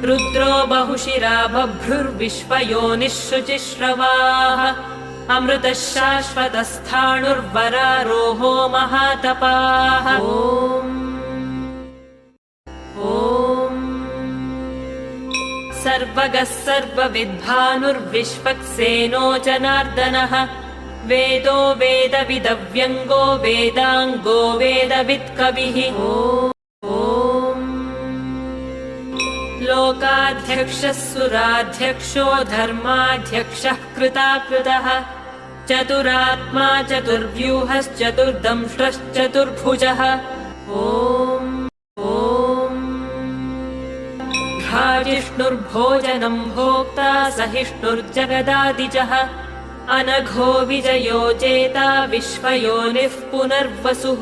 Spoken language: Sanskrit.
रुद्रो बहुशिरा बभ्रुर्विश्वयोनिः शुचिश्रवाः अमृतः शाश्वतस्थाणुर्वरारोहो महातपाः। ॐ सर्वगः सर्वविद्भानुर्विश्वक्सेनो जनार्दनः वेदो वेदविदव्यङ्गो वेदाङ्गो वेदवित्कविः। लोकाध्यक्षः सुराध्यक्षो धर्माध्यक्षः कृताकृतः चतुरात्मा चतुर्व्यूहश्चतुर्दंष्ट्रश्चतुर्भुजः। घ्राजिष्णुर्भोजनं भोक्ता सहिष्णुर्जगदादिजः अनघो विजयो जेता विश्वयोनिः पुनर्वसुः।